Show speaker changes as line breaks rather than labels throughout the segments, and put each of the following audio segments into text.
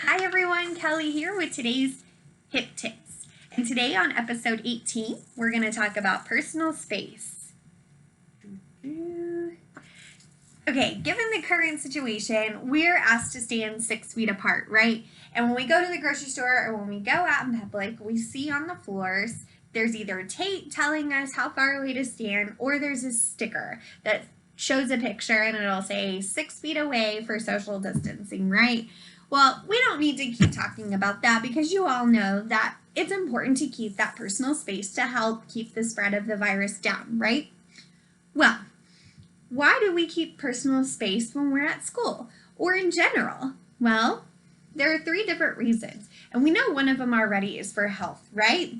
Hi everyone, Kelly here with today's hip tips. And today on episode 18, we're going to talk about personal space. Okay, given the current situation, we're asked to stand 6 feet apart, right? And when we go to the grocery store or when we go out in public, we see on the floors, there's either tape telling us how far away to stand, or there's a sticker that shows a picture and it'll say 6 feet away for social distancing, right? Well, we don't need to keep talking about that because you all know that it's important to keep that personal space to help keep the spread of the virus down, right? Well, why do we keep personal space when we're at school or in general? Well, there are 3 different reasons, and we know one of them already is for health, right?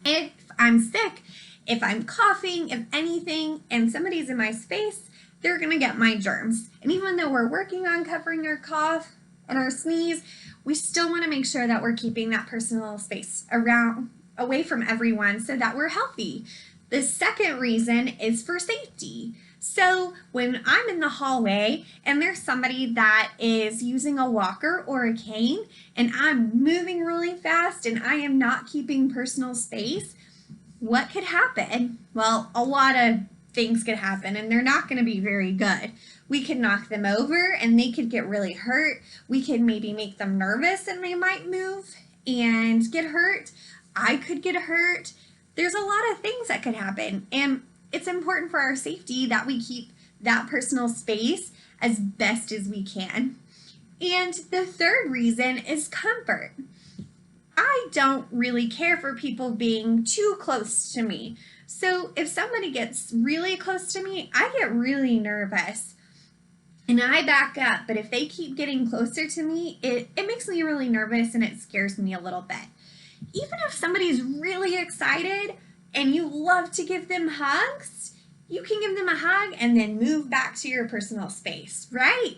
If I'm sick, if I'm coughing, if anything, and somebody's in my space, they're going to get my germs. And even though we're working on covering our cough and our sneeze, we still want to make sure that we're keeping that personal space away from everyone so that we're healthy. The second reason is for safety. So when I'm in the hallway and there's somebody that is using a walker or a cane and I'm moving really fast and I am not keeping personal space, what could happen? Well, a lot of things could happen and they're not going to be very good. We could knock them over and they could get really hurt. We could maybe make them nervous and they might move and get hurt. I could get hurt. There's a lot of things that could happen, and it's important for our safety that we keep that personal space as best as we can. And the third reason is comfort. I don't really care for people being too close to me. So if somebody gets really close to me, I get really nervous and I back up. But if they keep getting closer to me, it makes me really nervous and it scares me a little bit. Even if somebody's really excited and you love to give them hugs, you can give them a hug and then move back to your personal space, right?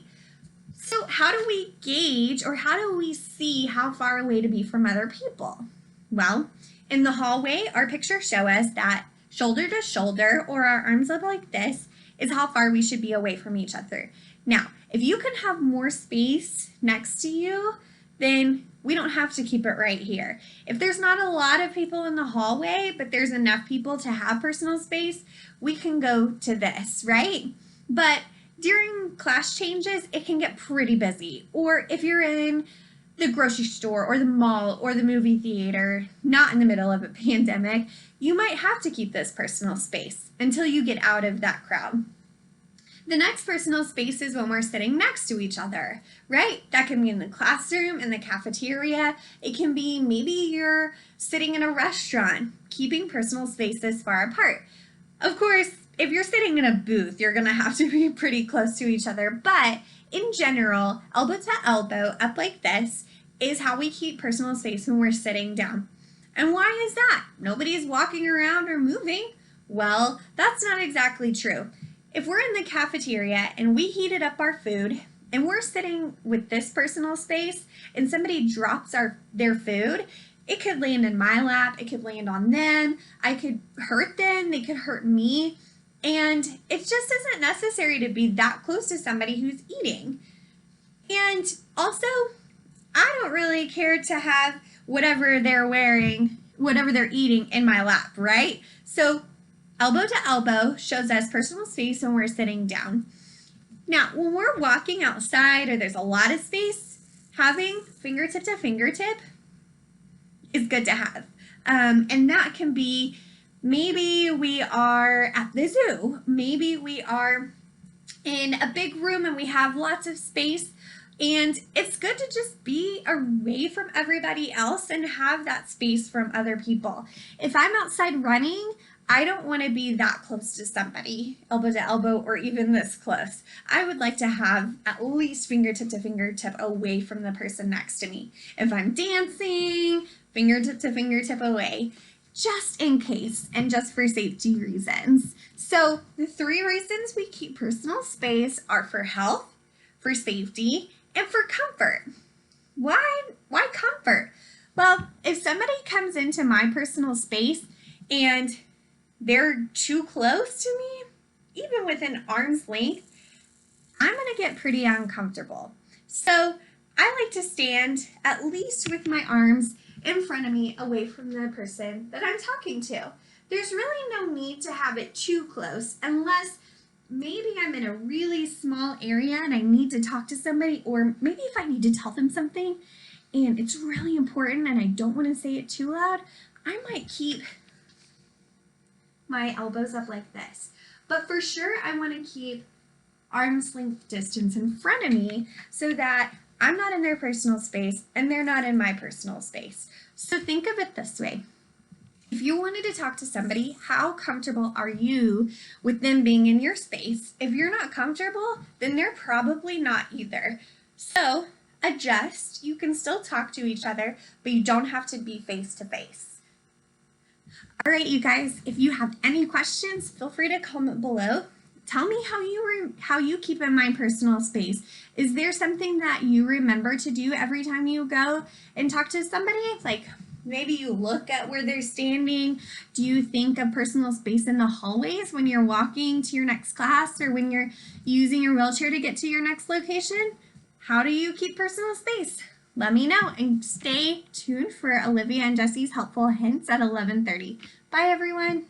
So how do we gauge or how do we see how far away to be from other people? Well, in the hallway, our pictures show us that shoulder to shoulder or our arms up like this is how far we should be away from each other. Now, if you can have more space next to you, then we don't have to keep it right here. If there's not a lot of people in the hallway, but there's enough people to have personal space, we can go to this, right? But during class changes, it can get pretty busy. Or if you're in the grocery store or the mall or the movie theater, not in the middle of a pandemic, you might have to keep this personal space until you get out of that crowd. The next personal space is when we're sitting next to each other, right? That can be in the classroom, in the cafeteria. It can be maybe you're sitting in a restaurant, keeping personal spaces far apart. Of course, if you're sitting in a booth, you're going to have to be pretty close to each other, but in general, elbow to elbow, up like this, is how we keep personal space when we're sitting down. And why is that? Nobody's walking around or moving. Well, that's not exactly true. If we're in the cafeteria and we heated up our food and we're sitting with this personal space and somebody drops their food, it could land in my lap, it could land on them, I could hurt them, they could hurt me, and it just isn't necessary to be that close to somebody who's eating. And also, I don't really care to have whatever they're wearing, whatever they're eating in my lap, right? So elbow to elbow shows us personal space when we're sitting down. Now, when we're walking outside or there's a lot of space, having fingertip to fingertip is good to have. And that can be maybe we are at the zoo, maybe we are in a big room and we have lots of space, and it's good to just be away from everybody else and have that space from other people. If I'm outside running, I don't want to be that close to somebody, elbow to elbow, or even this close. I would like to have at least fingertip to fingertip away from the person next to me. If I'm dancing, fingertip to fingertip away, just in case and just for safety reasons. So the 3 reasons we keep personal space are for health, for safety, and for comfort. Why comfort? Well, if somebody comes into my personal space and they're too close to me, even within arm's length, I'm going to get pretty uncomfortable. So I like to stand at least with my arms in front of me away from the person that I'm talking to. There's really no need to have it too close unless maybe I'm in a really small area and I need to talk to somebody, or maybe if I need to tell them something and it's really important and I don't want to say it too loud, I might keep my elbows up like this. But for sure, I want to keep arm's length distance in front of me so that I'm not in their personal space and they're not in my personal space. So think of it this way. If you wanted to talk to somebody, how comfortable are you with them being in your space? If you're not comfortable, then they're probably not either. So adjust. You can still talk to each other, but you don't have to be face to face. All right, you guys, if you have any questions, feel free to comment below. Tell me how you keep in my personal space. Is there something that you remember to do every time you go and talk to somebody? Like maybe you look at where they're standing. Do you think of personal space in the hallways when you're walking to your next class or when you're using your wheelchair to get to your next location? How do you keep personal space? Let me know, and stay tuned for Olivia and Jesse's helpful hints at 11:30. Bye, everyone.